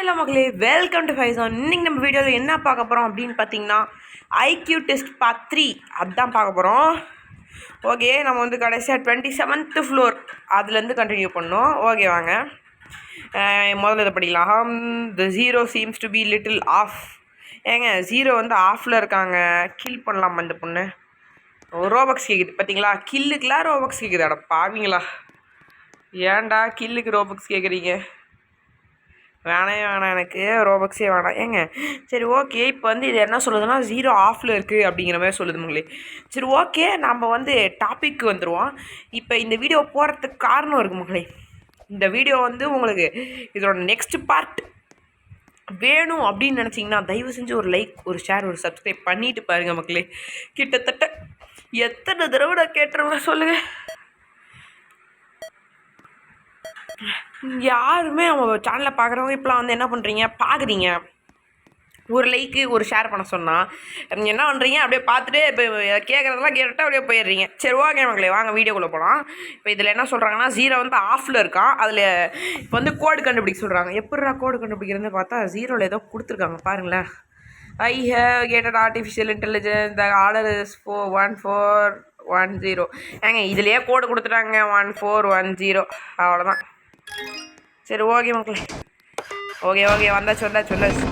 Hello மக்களே, welcome to Faizan. இன்றைக்கி நம்ம வீடியோவில் என்ன பார்க்க போகிறோம் அப்படின்னு பார்த்தீங்கன்னா ஐக்யூ டெஸ்ட் பார்ட் 3 அதுதான் பார்க்க போகிறோம். ஓகே, நம்ம வந்து கடைசியாக 27th ஃப்ளோர் அதுலேருந்து கண்டினியூ பண்ணோம். ஓகே வாங்க, முதல்ல இதை படிக்கலாம். The zero seems to be little off. ஏங்க ஜீரோ வந்து ஆஃபில் இருக்காங்க, கில் பண்ணலாமா அந்த பொண்ணு? ரோபக்ஸ் கேட்குது பார்த்தீங்களா? கில்லுக்கெலாம் ரோபக்ஸ் கேட்குது. அட பாவீங்களா, ஏன்டா கில்லுக்கு ரோபக்ஸ் கேட்குறீங்க? வேணாம், எனக்கு ரோபக்ஸே வேணாம். ஏங்க சரி ஓகே, இப்போ வந்து இது என்ன சொல்லுதுன்னா ஜீரோ ஆஃபில் இருக்குது அப்படிங்கிற மாதிரி சொல்லுது மக்களே. சரி ஓகே, நம்ம வந்து டாபிக் வந்துடுவோம். இப்போ இந்த வீடியோ போகிறதுக்கு காரணம் இருக்குது மக்களே. இந்த வீடியோ வந்து உங்களுக்கு இதோட நெக்ஸ்ட் பார்ட் வேணும் அப்படின்னு நினச்சிங்கன்னா தயவு செஞ்சு ஒரு லைக், ஒரு ஷேர், ஒரு சப்ஸ்கிரைப் பண்ணிட்டு பாருங்கள் மக்களே. கிட்டத்தட்ட எத்தனை தடவை நான் கேட்டுருவேன் சொல்லுங்கள். யாருமே அவங்க சேனலை பார்க்குறவங்க இப்போலாம் வந்து என்ன பண்ணுறீங்க, பார்க்குறீங்க, ஒரு லைக்கு ஒரு ஷேர் பண்ண சொன்னால் நீங்கள் என்ன பண்ணுறீங்க, அப்படியே பார்த்துட்டு இப்போ கேட்குறதெல்லாம் கேட்டுட்டு அப்படியே போயிடுறீங்க. சரி ஓகே மக்களே, வாங்க வீடியோக்குள்ளே போகலாம். இப்போ இதில் என்ன சொல்கிறாங்கன்னா ஜீரோ வந்து ஆஃபில் இருக்கான். அதில் இப்போ வந்து கோடு கண்டுபிடிக்க சொல்கிறாங்க. எப்படிடா கோடு கண்டுபிடிக்கிறதுன்னு பார்த்தா ஜீரோவில் ஏதோ கொடுத்துருக்காங்க பாருங்களேன். I have gated artificial intelligence, the order is 1410. ஏங்க இதுலேயே கோடு கொடுத்துட்டாங்க 1410, அவ்வளோதான். சரி ஓகே மக்களே, ஓகே வந்தாச்சு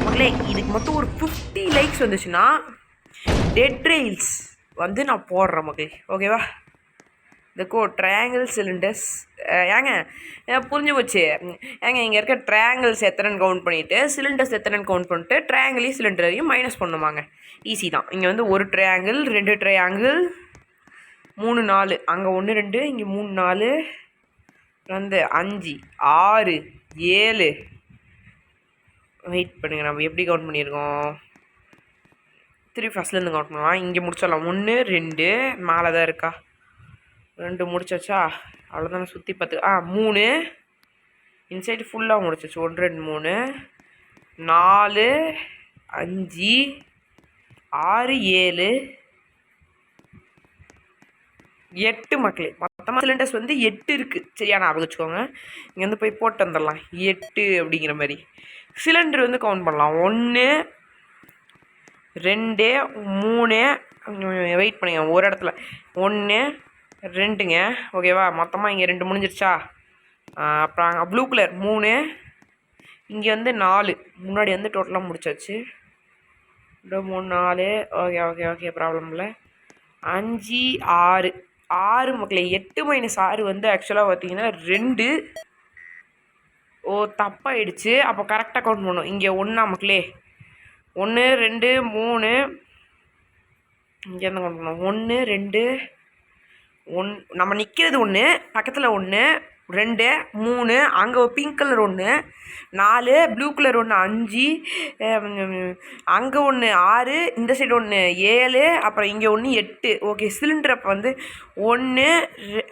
மக்களே. இதுக்கு மட்டும் ஒரு 50 லைக்ஸ் வந்துச்சுன்னா டெட் ரெயில்ஸ் வந்து நான் போடுறேன் மக்களே. ஓகேவா? இந்த ட்ரையாங்கிள் சிலிண்டர்ஸ். ஏங்க புரிஞ்சு போச்சு. ஏங்க இங்கே இருக்க ட்ரையாங்கிள்ஸ் எத்தனைன்னு கவுண்ட் பண்ணிவிட்டு சிலிண்டர்ஸ் எத்தனைன்னு கவுண்ட் பண்ணிட்டு ட்ரையாங்கிளையும் சிலிண்டரையும் மைனஸ் பண்ணுவாங்க. ஈஸி தான். இங்கே வந்து ஒரு ட்ரையாங்கிள், 2 ட்ரையாங்கிள், 3 4, அங்கே 1 2, இங்கே 3 4 வந்து 5 6 7. வெயிட் பண்ணுங்கள், நம்ம எப்படி கவுண்ட் பண்ணியிருக்கோம்? 3 ஃபஸ்ட்லேருந்து கவுண்ட் பண்ணலாம். இங்கே முடிச்சிடலாம். 1 2 மேலே தான் இருக்கா, 2 முடிச்சாச்சா? அவ்வளோதானே. சுற்றி 10 3 இன்சைடு ஃபுல்லாக முடிச்சாச்சு. 1 2 3 4 5 6 7 8 மக்களே. மொத்தமாக சிலிண்டர்ஸ் வந்து 8 இருக்குது. சரியா ஞாபகம் வச்சுக்கோங்க. இங்கே வந்து போய் போட்டு வந்துடலாம் 8 அப்படிங்கிற மாதிரி. சிலிண்டர் வந்து கவுண்ட் பண்ணலாம். 1 2 3. வெயிட் பண்ணுங்க, ஒரு இடத்துல 1 2ங்க. ஓகேவா? மொத்தமாக இங்கே 2 முடிஞ்சிருச்சா? அப்புறம் ப்ளூ கலர் 3, இங்கே வந்து 4. முன்னாடி வந்து டோட்டலாக முடிச்சாச்சு. 2 3 4. ஓகே ப்ராப்ளம் இல்லை. 5 6 மக்களே. 8 - 6 வந்து ஆக்சுவலாக பார்த்தீங்கன்னா 2. ஓ தப்பாயிடுச்சு. அப்போ கரெக்டாக கவுண்ட் பண்ணணும். இங்கே 1 மக்களே. 1 2 3. இங்கேருந்து கவுண்ட் பண்ணணும். 1 2 1. நம்ம நிற்கிறது 1, பக்கத்தில் 1 2 3, அங்கே பிங்க் கலர் 1 4, ப்ளூ கலர் 1 5, அங்கே 1 6, இந்த சைடு 1 7, அப்புறம் இங்கே 1 8. ஓகே, சிலிண்டர் அப்போ வந்து 1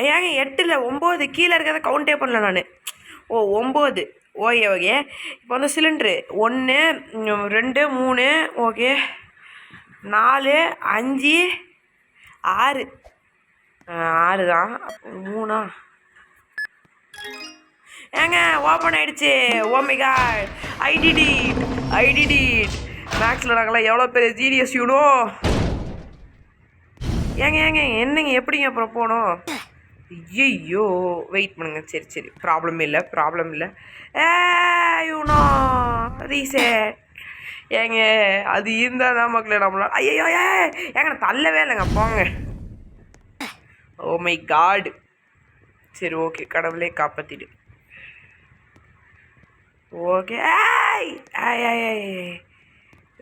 ஏங்க 8 இல்லை 9, கீழே இருக்கிறத கவுண்டே பண்ணல நான். ஓ 9. ஓகே. இப்போ வந்து சிலிண்ட்ரு 1 2 3. ஓகே 4 5 6. 6 தான். 3 ஏங்க ஓப்பன் ஆகிடுச்சு. Oh my god, I did it. மேக்ஸில் நாங்களாம் எவ்வளோ பெரிய ஜீனியஸ் யூனோ. ஏங்க என்னங்க எப்படிங்க அப்புறம் போகணும்? ஐயோ வெயிட் பண்ணுங்க. சரி ப்ராப்ளம் இல்லை. You know reset. ஏங்க அது இருந்தால் தான் மக்களே நம்மளால். ஐயோ ஏங்க நான் தள்ளவே இல்லைங்க, போங்க. Oh my god. சரி ஓகே, கடவுளே காப்பாற்றிடு. ஓகே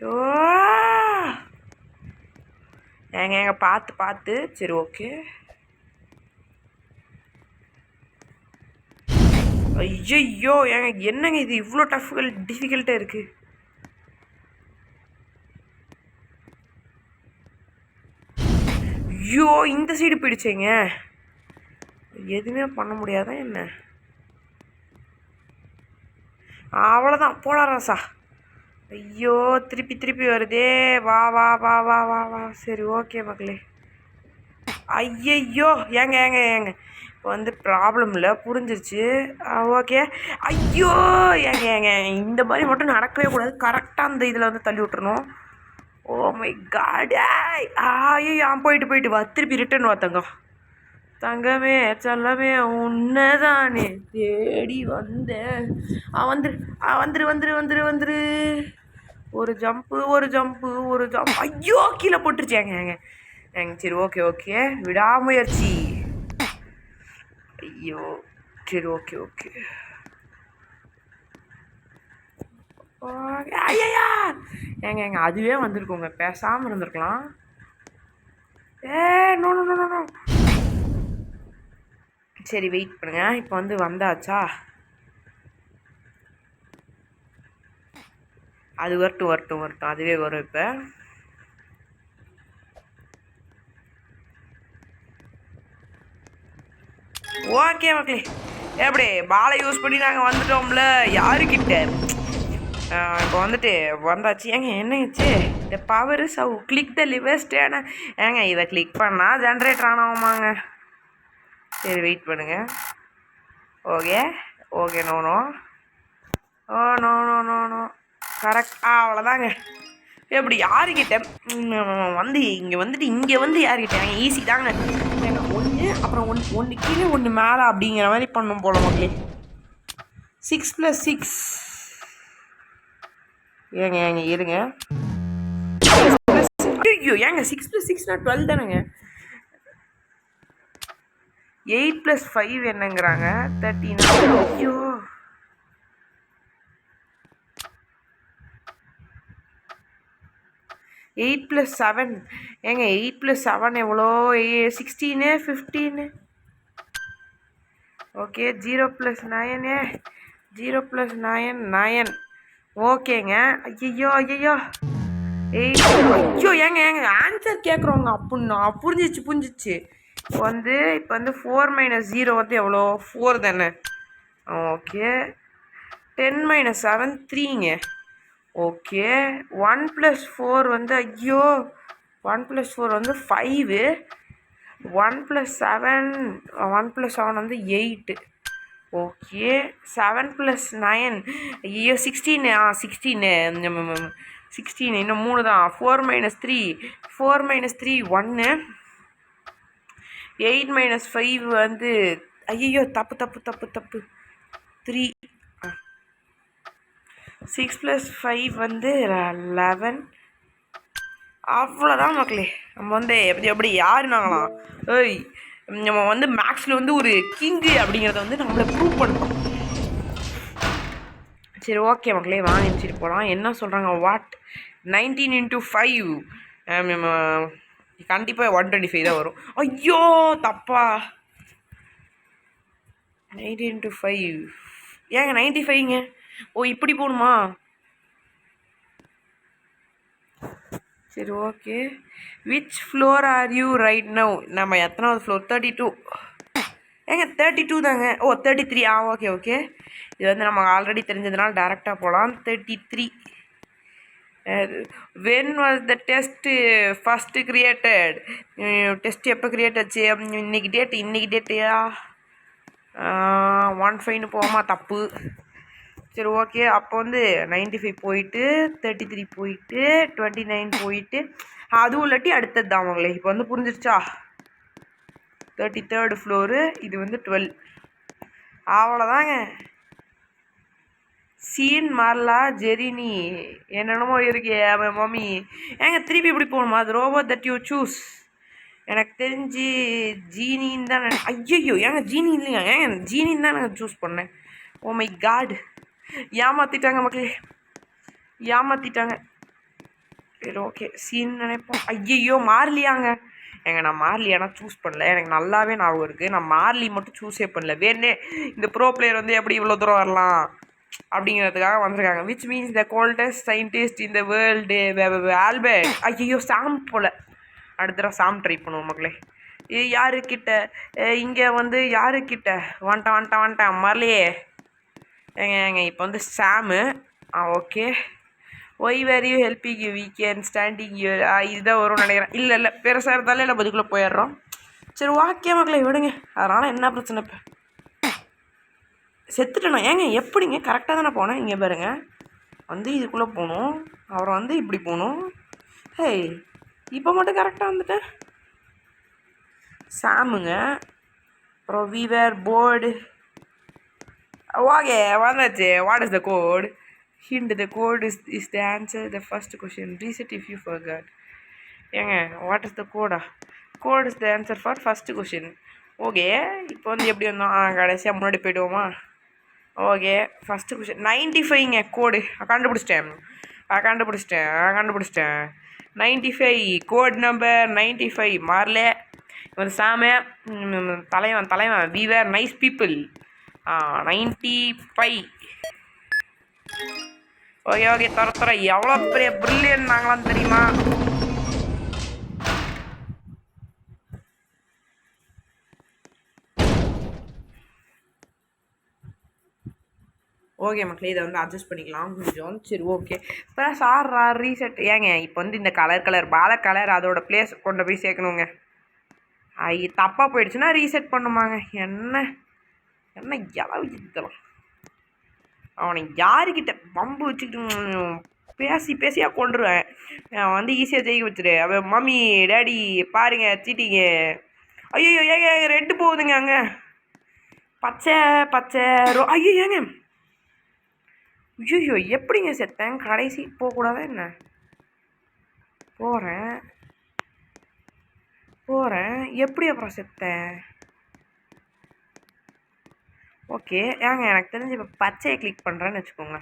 ஓ ஏங்க பார்த்து. சரி ஓகே. ஐயோ ஏங்க என்னங்க இது இவ்வளோ டிஃபிகல்ட்டாக இருக்குது? ஐயோ இந்த சைடு போயிடுச்சேங்க. எதுவுமே பண்ண முடியாதான் என்ன? அவ்வளோதான், போடாராசா. ஐயோ திருப்பி வருதே. வா. சரி ஓகே மக்களே. ஐயோ ஏங்க வந்து ப்ராப்ளம் இல்லை, புரிஞ்சிருச்சு. ஓகே. ஐயோ ஏங்க இந்த மாதிரி மட்டும் நடக்கவே கூடாது. கரெக்டாக அந்த இதில் வந்து தள்ளி விட்டுறணும். Oh my god. ஐயோ போயிட்டு வா, திருப்பி ரிட்டர்ன் வா தங்கமே செல்லமே உன்னதானே தேடி வந்தேன். வந்துரு. ஒரு ஜம்ப்பு. ஐயோ கீழே போட்டுருச்சேங்க. சரி ஓகே விடாமுயற்சி. ஐயோ சரி ஓகே. ஐயா ஏங்க அதுவே வந்திருக்கோங்க, பேசாமல் இருந்திருக்கலாம். நோ. சரி வெயிட் பண்ணுங்க. இப்போ வந்து வந்தாச்சா, அது வரட்டும். அதுவே வரும். இப்போ ஓகே மக்களே, எப்படி பாலை யூஸ் பண்ணி நாங்கள் வந்துட்டோம்ல யாருக்கிட்ட. இப்போ வந்துட்டு வந்தாச்சு. என்னச்சு இந்த பவர் சவு கிளிக் த லிவர்ஸ்டேனா இதை கிளிக் பண்ணால் ஜென்ரேட்டர் ஆனாமாங்க. சரி வெயிட் பண்ணுங்க. Okay no correct. அவ்வளோதாங்க. எப்படி யாருக்கிட்ட வந்து இங்கே வந்து யாருக்கிட்ட ஈஸி தாங்க. ஒன்று அப்புறம் ஒன்று கீழே ஒன்று மேலே அப்படிங்கிற மாதிரி பண்ணும் போல மக்களே. 6+6 இருங்க. ஐயோ 6+6 12 தானேங்க. 8+5 என்னங்கிறாங்க 13. ஐயோ 8+7 8+7 எவ்வளோ? 16 15. ஓகே 0+9 9. ஓகேங்க. ஐயோ 8. ஐயோ ஆன்சர் கேட்குறோங்க அப்படின்னா புரிஞ்சிச்சு. இப்போ வந்து 4 - 0 வந்து எவ்வளோ? 4 தானே. ஓகே 10 - 7 3ங்க. ஓகே 1+4 வந்து 1+4 வந்து 5. 1+7 வந்து 8. ஓகே 7+9 16. 16 இன்னும் 3 தான். 4 - 3 1. 8 - 5 வந்து தப்பு 3. 6+5 வந்து 11. அவ்வளோதான் மக்களே. நம்ம வந்து எப்படி யாருனாங்களாம் நம்ம வந்து மேக்ஸில் வந்து ஒரு கிங்கு அப்படிங்கிறத வந்து நம்மளை ப்ரூவ் பண்ணிட்டோம். சரி ஓகே மக்களே, வாங்க நினச்சிட்டு போகலாம். என்ன சொல்கிறாங்க? 19 × 5 கண்டிப்பாக 125 தான் வரும். ஐயோ தப்பா. 19 × 5 95ங்க. இப்படி போகணுமா? சரி okay. Which floor are you right now? நம்ம எத்தனாவது ஃப்ளோர்? 32. 32 தாங்க. 33. ஓகே. இது வந்து நம்ம ஆல்ரெடி தெரிஞ்சதுனால டேரெக்டாக போகலாம். 33. when was the test first created? Test எப்போ கிரியேட் ஆச்சு? இன்னைக்கு டேட்டையா 15 போகாமா? தப்பு. சரி ஓகே. அப்போ வந்து 95 போயிட்டு 33 போயிட்டு 29 போயிட்டு அதுவும் இல்லாட்டி அடுத்தது தான் அவங்களே. இப்போ வந்து புரிஞ்சிருச்சா? 33rd floor. இது வந்து 12. அவ்வளோதாங்க. சீன் மார்லா ஜெரினி என்னென்னமோ இருக்கே மம்மி. திருப்பி இப்படி போகணுமா? அது ரோபோட் தட் யூ சூஸ். எனக்கு தெரிஞ்சு ஜீனின்னு தான். ஐயோ ஜீனி இல்லைங்க. ஜீனின்னு தான் நான் சூஸ் பண்ணேன். ஓ மை காட், ஏமாற்றிட்டாங்க மக்களே, ஏமாற்றிட்டாங்க. சரி ஓகே சீன் நினைப்போம். ஐயோ மார்லியாங்க. நான் மார்லியானா சூஸ் பண்ணல. எனக்கு நல்லாவே ஞாபகம் இருக்குது. நான் மார்லி மட்டும் சூஸே பண்ணல. வேணே இந்த ப்ரோ பிளேயர் வந்து எப்படி இவ்வளோ தூரம் வரலாம் அப்படிங்கிறதுக்காக வந்திருக்காங்க. Which means the coldest scientist in the world Albert. ஐயோ சாம் போல். அடுத்த தடவை சாம் ட்ரை பண்ணுவோம் மக்களே. யாருக்கிட்ட இங்கே வந்து யாருக்கிட்ட வந்துட்டேன் மார்லியே. இப்போ வந்து சாமு. Okay. Why were you helping you weekend standing you. இதுதான் வரும்னு நினைக்கிறேன். இல்லை பெருசாக இருந்தாலும் இல்லை பதிக்குள்ளே போயிடுறோம். சரி ஓகே மக்களை விடுங்க, அதனால் என்ன பிரச்சனை இப்போ? செத்துட்டேண்ணா ஏங்க? எப்படிங்க? கரெக்டாக தானே போனேன். இங்கே பாருங்க, வந்து இதுக்குள்ளே போகணும், அப்புறம் வந்து இப்படி போகணும். ஹேய், இப்போ மட்டும் கரெக்டாக வந்துட்டேன். சாமுங்க, அப்புறம் வீவர் போர்டு. ஓகே வந்தாச்சு. What is the code? Hint the code is the answer the first question. Reset if you forgot. ஏங்க வாட் இஸ் த கோடா? Code is the answer for first question. Okay, இப்போ வந்து எப்படி வந்தோம்? கடைசியாக முன்னாடி போய்டுவோமா? ஓகே, ஃபஸ்ட்டு கொஷின் 95ங்க கோடு. கண்டுபிடிச்சிட்டேன் 95 கோட் நம்பர் 95 மாறல. இவன் சாம தலைவன் we were nice people. 95. Okay தர எவ்வளோ பெரிய பிரில்லியன் நாங்களாம் தெரியுமா? ஓகே மக்களே, இதை வந்து அட்ஜஸ்ட் பண்ணிக்கலாம் கொஞ்சம். சரி ஓகே, இப்போ சார் ரீசெட். ஏங்க இப்போ வந்து இந்த கலர் பால கலர் அதோட பிளேஸ் கொண்டு போய் சேர்க்கணுங்க. தப்பாக போயிடுச்சுன்னா ரீசெட் பண்ணுமாங்க. என்ன இளவு இதெல்லாம்? அவனை யாருக்கிட்ட பம்பு வச்சுக்கிட்டு பேசியாக கொண்டுருவேன். வந்து ஈஸியாக ஜெயிக்க வச்சுரு. அவன் மம்மி டேடி பாருங்க சீட்டிங்க. ஐயோ ஏங்க ரெட்டு போகுதுங்க அங்கே. பச்சை ஐயோ ஏங்க, ஐயோ எப்படிங்க செத்தேன்? கடைசி போகக்கூடாதா என்ன? போகிறேன் எப்படி அப்புறம் செத்தேன்? ஓகே ஏங்க, எனக்கு தெரிஞ்சு இப்போ பச்சையை கிளிக் பண்ணுறேன்னு வச்சுக்கோங்க.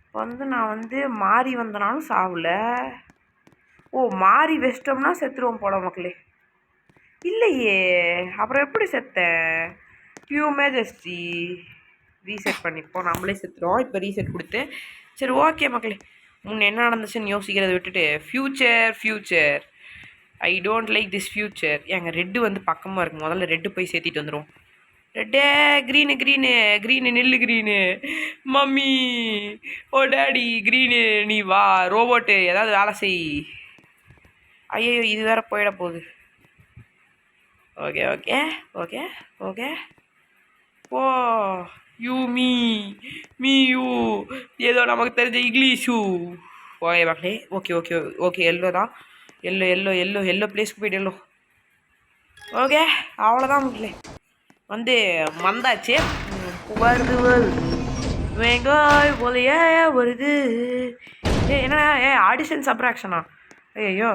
இப்போ வந்து நான் வந்து மாறி வந்தனாலும் சாவல. மாறி வச்சிட்டோம்னா செத்துருவோம் போட மக்களே. இல்லையே, அப்புறம் எப்படி செத்தேன்? பியூ மேஜஸ்டி ரீசெட் பண்ணிப்போம், நம்மளே செத்துருவோம். இப்போ ரீசெட் கொடுத்து சரி ஓகே மக்களே, முன்னே என்ன நடந்துச்சுன்னு யோசிக்கிறத விட்டுட்டு future I don't like this future. ஏங்க ரெட்டு வந்து பக்கமாக இருக்குது, முதல்ல ரெட்டு போய் சேர்த்திட்டு வந்துடும். ரெட்டே க்ரீனு நெல்லு க்ரீனு. மம்மி ஓ டேடி க்ரீனு நீ வா. ரோபோட்டு ஏதாவது வேலை செய். ஐயோ இது வேற போயிட போகுது. Okay oh you me you ஏதோ நமக்கு தெரிஞ்ச இங்கிலீஷு. ஓகே மக்களே, ஓகே எல்லோ தான். எல்லோ பிளேஸ்க்கு போய்ட்டு எல்லோ. ஓகே அவ்வளோதான் மக்களே, வந்து வந்தாச்சு. வருது வெங்காய் போலையே வருது. என்ன ஆடிஷன் சப்ராக்ஷனா? ஐயோ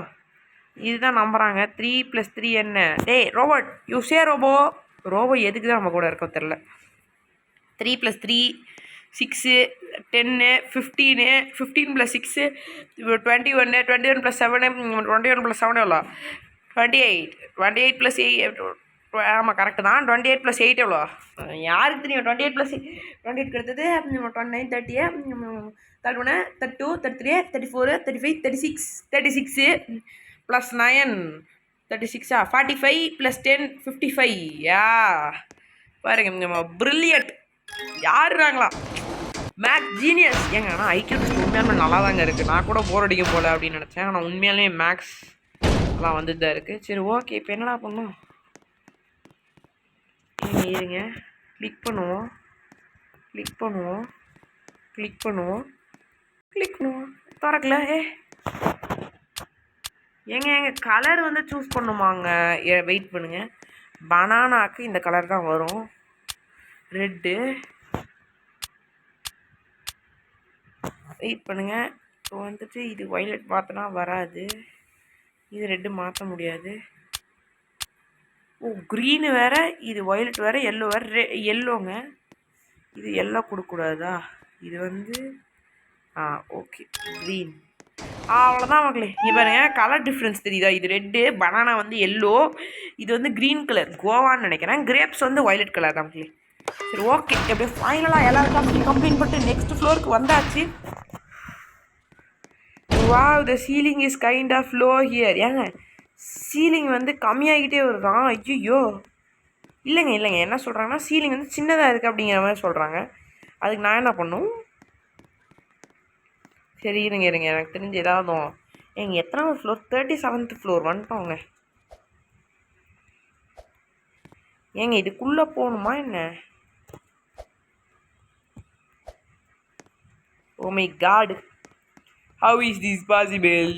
இதுதான் நம்புகிறாங்க. 3 + 3 என்ன? டேய் ரோபோட் யூ சே ரோபோ எதுக்கு தான் நம்ம கூட இருக்கோம் தெரில. 3 + 3 6 10 15 + 6 21 21 + 7 21 + 7 எவ்வளோ? 28 + 8. ஆமாம் கரெக்டு தான். 28 + 8 எவ்வளோ? யாருக்கு தெரியும்? 28 + 28 கிடைத்தது 29 30 31 32 33 34 35 36 + 9 36 45 + 10 55. பாருங்க பிரில்லியன்ட். யாருறாங்களா maths genius. ஏங்க ஆனால் ஐக்கியூ டெஸ்ட் உண்மையாலுமே நல்லா தாங்க இருக்குது. நான் கூட போர் அடிக்கும் போல் அப்படின்னு நினச்சேன், ஆனால் உண்மையாலுமே மேக்ஸ் எல்லாம் வந்துட்டு தான் இருக்குது. சரி ஓகே, இப்போ என்னடா பண்ணும்? இருங்க கிளிக் பண்ணுவோம். திறக்கல. ஏங்க கலர் வந்து சூஸ் பண்ணுமாங்க. வெயிட் பண்ணுங்க, பனானாக்கு இந்த கலர் தான் வரும், ரெட்டு. வெயிட் பண்ணுங்க, இப்போ வந்துட்டு இது வயலட் பார்த்தனா வராது, இது ரெட்டு மாற்ற முடியாது. க்ரீனு வேறு, இது வயலட் வேறு, எல்லோ வேறு. எல்லோங்க, இது எல்லோ கொடுக்கக்கூடாதா? இது வந்து ஓகே க்ரீன். அவ்வளோதான் மக்களே. இங்கே பாருங்க கலர் டிஃப்ரென்ஸ் தெரியுதா? இது ரெட்டு, பனானா வந்து எல்லோ, இது வந்து க்ரீன் கலர் கோவான்னு நினைக்கிறேன். கிரேப்ஸ் வந்து வயலட் கலர் தான் மக்களே. சரி ஓகே, எப்படியோ ஃபைனலாக எல்லா டாஸ்க்கையும் கம்ப்ளீட் பண்ணிட்டு நெக்ஸ்ட் ஃப்ளோருக்கு வந்தாச்சு. Wow, the ceiling is kind of low here. ஏங்க சீலிங் வந்து கம்மியாகிட்டே வருதான். ஐயோ இல்லைங்க என்ன சொல்கிறாங்கன்னா சீலிங் வந்து சின்னதாக இருக்குது அப்படிங்கிற மாதிரி சொல்கிறாங்க. அதுக்கு நான் என்ன பண்ணும்? சரி இருங்க எனக்கு தெரிஞ்சு ஏதாவது எத்தனாவது ஃப்ளோர்? 37th ஃப்ளோர் வந்துட்டோங்க. ஏங்க இதுக்குள்ளே போகணுமா என்ன? Oh my God, how is this possible?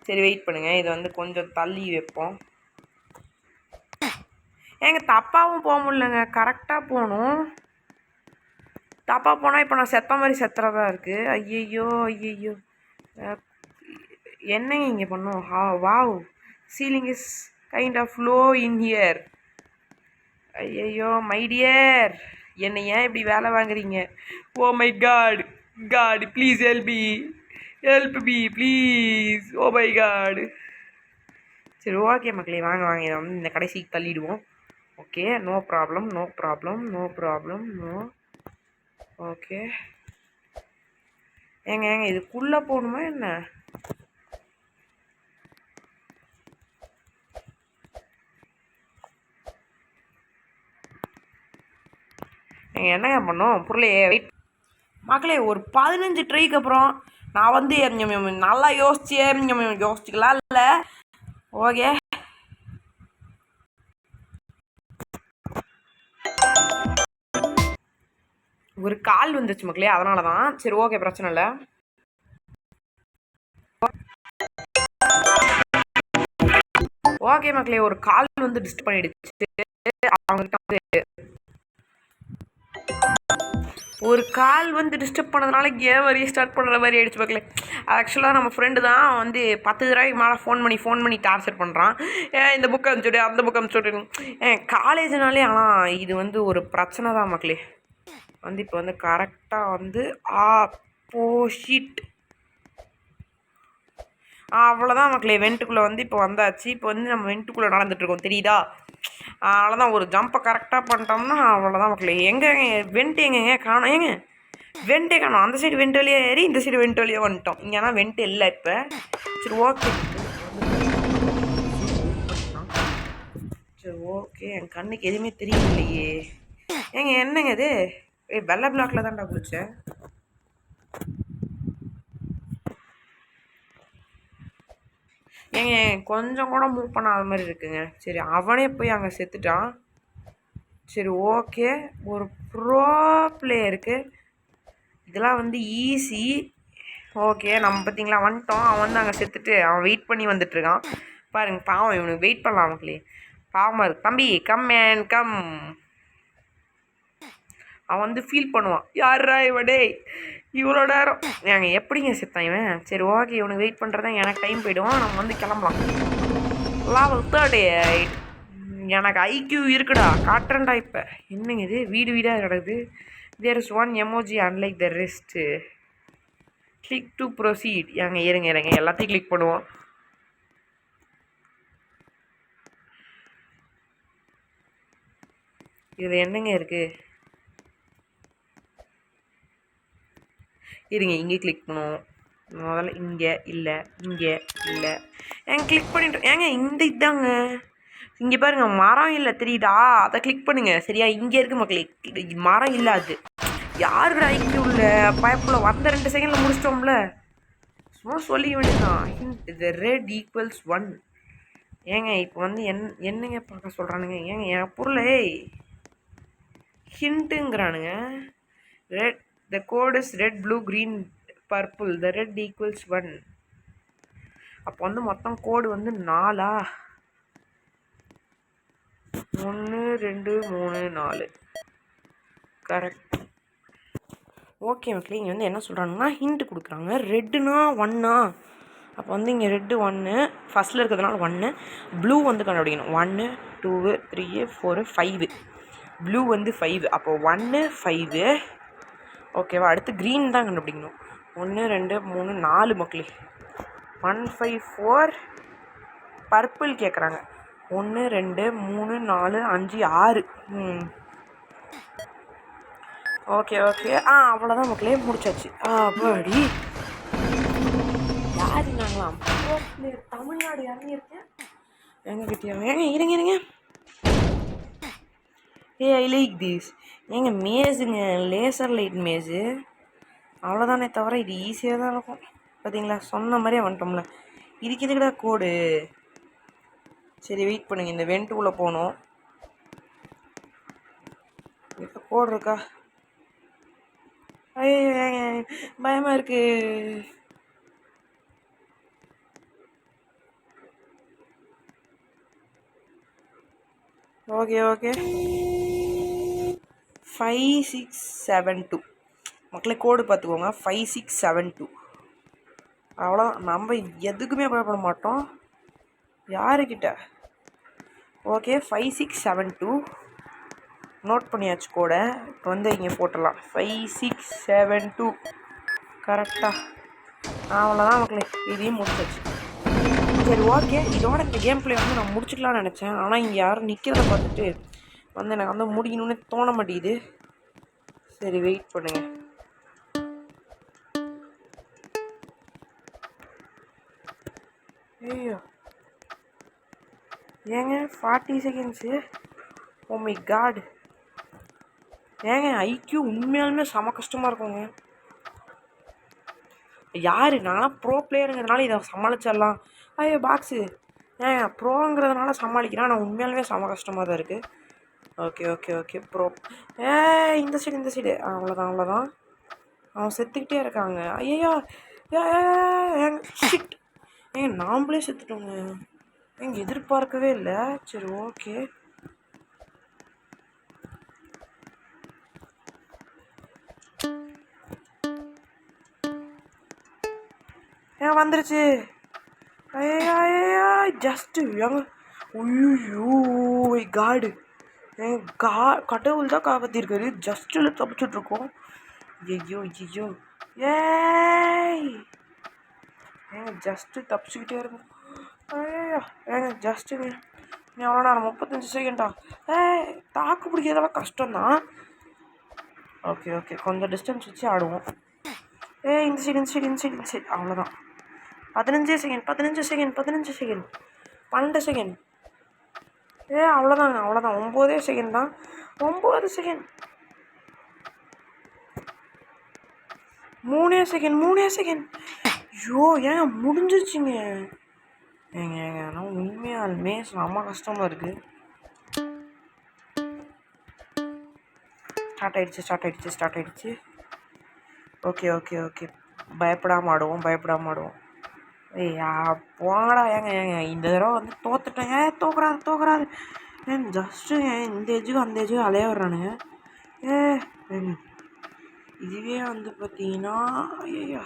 சரி வெயிட் பண்ணுங்கள், இதை வந்து கொஞ்சம் தள்ளி வைப்போம். ஏங்க தப்பாகவும் போக முடியலங்க, கரெக்டாக போகணும். தப்பாக போனால் இப்போ நான் செத்த மாதிரி செத்துறதா இருக்குது. ஐயையோ ஐயையோ, என்னங்க இங்கே பண்ணும்? Wow, ceiling is kind of low in here. ஐயையோ மை டியர், என்னை ஏன் இப்படி வேலை வாங்குறீங்க? Oh my god, god please help me please, oh my god. சரி ஓகே மக்களே, வாங்க வாங்க, இதை வந்து இந்த கடைசிக்கு தள்ளிடுவோம். Okay, no problem no problem no problem no. Okay ஏங்க இதுக்குள்ளே போகணுமா என்ன? என்னங்க பண்ணோம் பொருளையே வெயிட் மக்களே. ஒரு 15 ட்ரைக்கு அப்புறம் நான் வந்து நல்லா யோசிச்சுக்கலாம் இல்லை. ஓகே ஒரு கால் வந்துச்சு மக்களே, அதனால தான். சரி ஓகே பிரச்சனை இல்லை. ஓகே மக்களே, ஒரு கால் வந்து டிஸ்டர்ப் பண்ணிடுச்சு. அவங்ககிட்ட வந்து ஒரு கால் வந்து டிஸ்டர்ப் பண்ணதுனால கேம் வரையும் ஸ்டார்ட் பண்ணுற மாதிரி ஆகிடுச்சு மக்களே. ஆக்சுவலாக நம்ம ஃப்ரெண்டு தான் வந்து 10 தடவைக்கு மேலே ஃபோன் பண்ணி டார்ச்சர் பண்ணுறான். இந்த புக்கை அனுப்பிச்சுடு, அந்த புக்கை அனுப்பிச்சுடு. காலேஜ்னாலே ஆனால் இது வந்து ஒரு பிரச்சனை தான் மக்களே. வந்து இப்போ வந்து கரெக்டாக வந்து ஆப்போசிட் அவ்வளோதான் மக்களே. வெண்ட்டுக்குள்ளே வந்து இப்போ வந்தாச்சு. இப்போ வந்து நம்ம வெண்ட்டுக்குள்ளே நடந்துகிட்ருக்கோம், தெரியுதா? அவ்வளோதான், ஒரு ஜம்பை கரெக்டாக பண்ணிட்டோம்னா அவ்வளோதான் மக்களே. எங்கே வெண்ட்டு எங்கேங்க காணும்? ஏங்க வெண்ட்டே காணும். அந்த சைடு வெண்ட் வழியாக ஏறி இந்த சைடு வெண்ட் வழியாக வந்துட்டோம். இங்கேனா வெண்ட்டு இல்லை இப்போ. சரி ஓகே, சரி ஓகே. என் கண்ணுக்கு எதுவுமே தெரியலையே. ஏங்க என்னங்க இது? வெள்ளை பிளாக்ல தான்டா குளிச்சேன். ஏங்க கொஞ்சம் கூட மூவ் பண்ணாத மாதிரி இருக்குங்க. சரி அவனே போய் அங்கே செத்துட்டான். சரி ஓகே, ஒரு ப்ரோ பிளேயருக்கு இதெல்லாம் வந்து ஈஸி. ஓகே நம்ம பார்த்தீங்களா வந்துட்டோம். அவன் வந்து அங்கே செத்துட்டு அவன் வெயிட் பண்ணி வந்துட்டுருக்கான் பாருங்க. பாவம், இவனுக்கு வெயிட் பண்ணலாம் மக்களே. பாவமாக இருக்கு. தம்பி கம் மேன் கம். அவன் வந்து ஃபீல் பண்ணுவான், யாரா இவடே இவ்வளோ நேரம் ஏங்க எப்படிங்க செத்தான் இவன்? சரி ஓகே, இவனுக்கு வெயிட் பண்ணுறதா எனக்கு டைம் போய்டும். நம்ம வந்து கிளம்பலாம். லெவல் 38. எனக்கு ஐக்யூ இருக்குடா, காட்டுறேன்டா. இப்போ என்னங்க இது வீடு வீடாக கிடக்குது. There is one emoji unlike the rest. Click to proceed. ஏங்க இருங்க எல்லாத்தையும் கிளிக் பண்ணுவோம். இதில் என்னங்க இருக்குது? இருங்க, இங்கே கிளிக் பண்ணுவோம். முதல்ல இங்கே இல்லை, இங்கே இல்லை. கிளிக் பண்ணிட்டு ஏங்க இந்த இதாங்க இங்கே பாருங்கள், மரம் இல்லை தெரியுதா? அதை கிளிக் பண்ணுங்கள். சரியா, இங்கே இருக்குது மக்களே, மரம் இல்லை. அது யாருக்கிட்ட ஐக்கியம் உள்ள பயப்புல வந்த 2 செகண்டில் முடிச்சிட்டோம்ல. சும்மா சொல்லி வேண்டியதான். Hint the red equals 1. ஏங்க இப்போ வந்து என்னங்க பார்க்க சொல்கிறானுங்க? ஏங்க என் பொருளை ஹிண்ட்டுங்கிறானுங்க. Red, the code is red blue green purple, the red equals 1. அப்போ வந்து மொத்தம் கோடு வந்து 4. 1 2 3 4 கரெக்ட். ஓகே மக்களே, இங்கே வந்து என்ன சொல்கிறாங்கன்னா ஹிண்ட்டு கொடுக்குறாங்க. ரெட்டுனா 1. அப்போ வந்து இங்கே ரெட்டு 1 ஃபஸ்ட்டில் இருக்கிறதுனால 1. ப்ளூ வந்து கண்டுபிடிக்கணும். 1 2 3 4 5. ப்ளூ வந்து 5. அப்போ 1 5. ஓகேவா? அடுத்து க்ரீன் தான் கண்டுபிடிக்கணும். 1 2 3 4 மக்களே. 1 5 4. பர்பிள் கேட்குறாங்க. 1 2 3 4 5 6. Okay okay. அவ்வளோதான் மக்களே, முடிச்சாச்சு. படி யார் நாங்களாம் தமிழ்நாடு இறங்கியிருக்கேன். எங்கே கிட்டியா? இருங்க. I like this. மேஸுங்க, லேசர் லைட் மேஸு. அவ்வளோதானே தவிர இது ஈஸியாக தான் இருக்கும். பார்த்தீங்களா, சொன்ன மாதிரியே வந்துட்டோம்ல. இதுக்கு எதுக்குடா கோடு? சரி வெயிட் பண்ணுங்க, இந்த வெண்ட்டுக்குள்ளே போகணும். இப்போ கோடு இருக்கா? ஐயோ பயமாக இருக்கு. ஓகே ஓகே 5672 மக்களே, கோடு பார்த்துக்கோங்க 5672. அவ்வளோ, நம்ம எதுக்குமே பயப்பட மாட்டோம் யாருக்கிட்ட. ஓகே 5672 நோட் பண்ணியாச்சு கோடை. இப்போ வந்து இங்கே போட்டுடலாம் 5672 கரெக்டாக. அவ்வளோதான் மக்களே, இதையும் முடிச்சாச்சு. சரி ஓகே, இதோட இந்த கேம் பிளே வந்து நான் முடிச்சுக்கலாம்னு நினச்சேன். ஆனால் இங்கே யாரும் நிற்கிறத பார்த்துட்டு வந்து எனக்கு வந்து முடிக்கணும்னு தோண மாட்டேங்குது. சரி வெயிட் பண்ணுங்க. ஐயோ ஏங்க 40 செகண்ட்ஸு, ஓ மை காட். ஏங்க ஐக்யூ உண்மையாலுமே செம கஷ்டமாக இருக்குங்க. யார் நான்லாம் ப்ரோ பிளேயருங்கிறதுனால இதை சமாளிச்சிடலாம். ஐயோ பாக்ஸு ஏங்க ப்ரோங்கிறதுனால சமாளிக்கிறேன். ஆனால் உண்மையாலுமே செம கஷ்டமாக தான் இருக்குது. Okay okay okay bro. இந்த சைடு இந்த சைடு. அவ்வளோதான் அவ்வளோதான். அவன் செத்துக்கிட்டே இருக்காங்க. ஐயோ ஏங்க ஷிட். ஏங்க நாம்ளே செத்துட்டோங்க. எங்க எதிர்பார்க்கவே இல்லை. சரி ஓகே. ஏன் வந்துருச்சு. ஐயா ஜஸ்ட்டு ஏங்க. ஐயோ காடு. என் கடவுள் தான் காப்பாற்றிருக்காரு. ஜஸ்ட்டில் தப்பிச்சுட்ருக்கோம். ஐயோ ஐயோ ஏய் ஏங்க ஜஸ்ட்டு தப்பிச்சுக்கிட்டே இருக்கும். ஐயோ ஏங்க ஜஸ்ட்டுங்க. நீ அவ்வளோ நேரம் 35 செகண்டா. தாக்கு பிடிக்கிறதெல்லாம் கஷ்டம்தான். ஓகே ஓகே கொஞ்சம் டிஸ்டன்ஸ் வச்சு ஆடுவோம். இந்த சைடு இந்த சைடு இந்த சைடு இந்த சைடு. அவ்வளோதான். 15 செகண்ட் 12 செகண்ட். அவ்வளோதாங்க அவ்வளோதான். 9 செகண்ட் தான். 9 செகண்ட். 3 செகண்ட். ஐயோ ஏன் முடிஞ்சிருச்சுங்க. ஏங்க ஆனால் உண்மையாலுமே செம்ம கஷ்டமாக இருக்குது. ஸ்டார்ட் ஆகிடுச்சு. ஓகே ஓகே ஓகே பயப்படாமல் ஆடுவோம். போங்கடா. ஏங்க இந்த தடவை வந்து தோத்துட்டேன். தோக்குறாரு. ஜஸ்ட்டு இந்த எஜுக்கு அந்த எஜுக்கு அலைய வர்றானுங்க. இதுவே வந்து பார்த்தீங்கன்னா ஐயா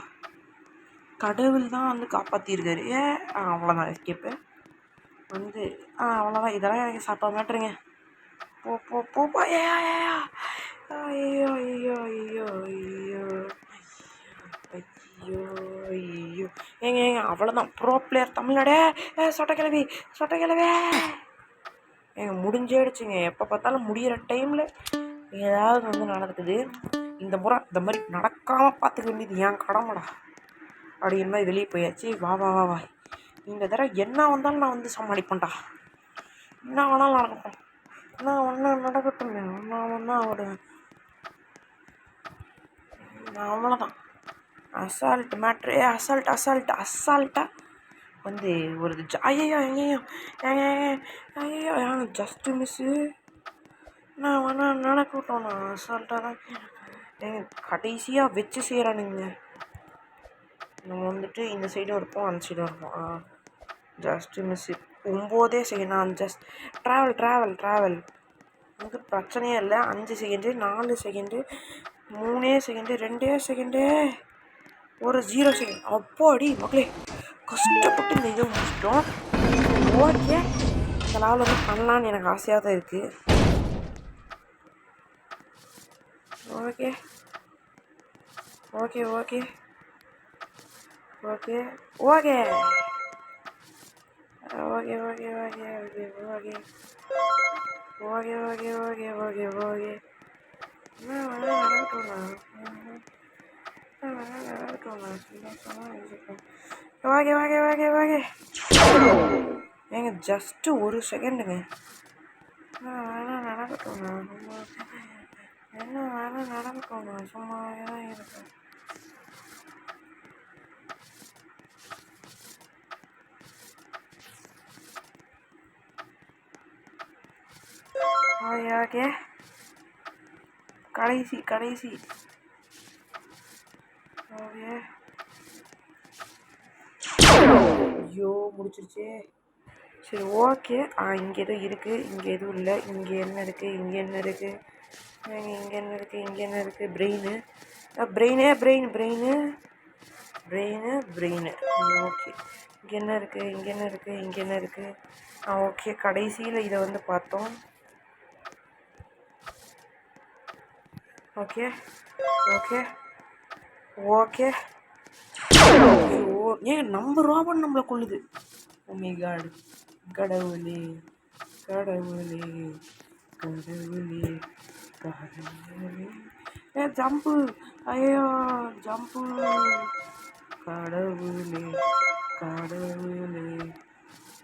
கடவுள் தான் வந்து காப்பாற்றிருக்காரு. அவ்வளோதான் எஸ்கேப்பு வந்து. அவ்வளோதான். இதெல்லாம் எனக்கு சாப்பிட மாட்டேறீங்க. போ ஐயோ ஏங்க அவ்வளோதான். ப்ரோ பிளேயர் தமிழ்நாடே. சொட்டக்கிழவி ஏங்க முடிஞ்சிடுச்சுங்க. எப்போ பார்த்தாலும் முடிகிற டைமில் ஏதாவது வந்து நடக்குது. இந்த முறை இந்த மாதிரி நடக்காமல் பார்த்துக்க வேண்டியது என் கடமைடா அப்படிங்கிற மாதிரி வெளியே போயாச்சு. வா இந்த தடவை என்ன வந்தாலும் நான் வந்து சமாளிப்பேன்டா. என்ன வேணாலும் நடக்கட்டும். நான் ஒன்றா நடக்கட்டுங்க. ஒன்றா ஓடுவேன். நான் அவ்வளோதான். Assault matter. அசால்ட்டாக வந்து ஒரு ஐயோ ஜஸ்ட்டு மிஸ்ஸு. நான் வேணா நடக்கட்டும். நான் அசால்ட்டாக தான் கடைசியாக வச்சு செய்கிறானுங்க. நம்ம வந்துட்டு இந்த சைடும் இருப்போம் அந்த சைடும் இருப்போம். Just miss. 9 செகண்ட். நான் ஜஸ்ட் ட்ராவல் எனக்கு பிரச்சனையே இல்லை. 5 second 4 second 3 second 2 second 0 second. அப்பாடி மக்களே கஷ்டப்பட்டு இந்த இதை முடிச்சிட்டோம். ஓகே இந்த லெவலில் வந்து பண்ணலான்னு எனக்கு ஆசையாக தான் இருக்குது. ஓகே ஏங்க ஜஸ்ட்டு 1 செகண்டுங்க. நடக்கட்டும். சும்மாவே தான் இருக்கேன். ஓகே கடைசி ஓகே. ஐயோ முடிச்சிருச்சு. சரி ஓகே. இங்கே எதுவும் இருக்குது, இங்கே எதுவும் இல்லை. இங்கே என்ன இருக்குது, இங்கே என்ன இருக்குது, இங்கே என்ன இருக்குது, இங்கே என்ன இருக்குது? Brain okay. இங்கே என்ன இருக்குது, இங்கே என்ன இருக்குது, இங்கே என்ன இருக்குது? ஓகே. கடைசியில் இதை வந்து பார்த்தோம். Okay okay okay. ஏன் நம்ம ரோபோட் நம்மளை கொள்ளுது? ஓ மை காட். கடவுளே கடவுளே கடவுளே கடவுளே. ஜம்பு. ஐயோ ஜம்பு. கடவுளே கடவுளே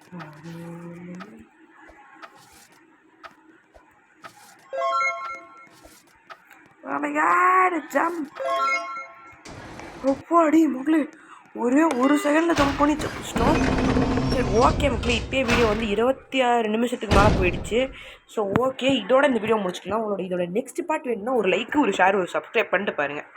கடவுளே. Oh my god, jump. அப்பாடி மக்களே, ஒரே ஒரு செகண்டில் ஜம்ப் பண்ணி தப்பிச்சிட்டோம். சரி ஓகே மக்களே, இப்போயே வீடியோ வந்து 26 நிமிஷத்துக்கு மேலே போயிடுச்சு. ஸோ ஓகே, இதோட இந்த வீடியோ முடிச்சுக்கலாம். இதோட நெக்ஸ்ட் பார்ட் வேணும்னா ஒரு லைக், ஒரு ஷேர், ஒரு சப்ஸ்கிரைப் பண்ணிட்டு பாருங்கள்.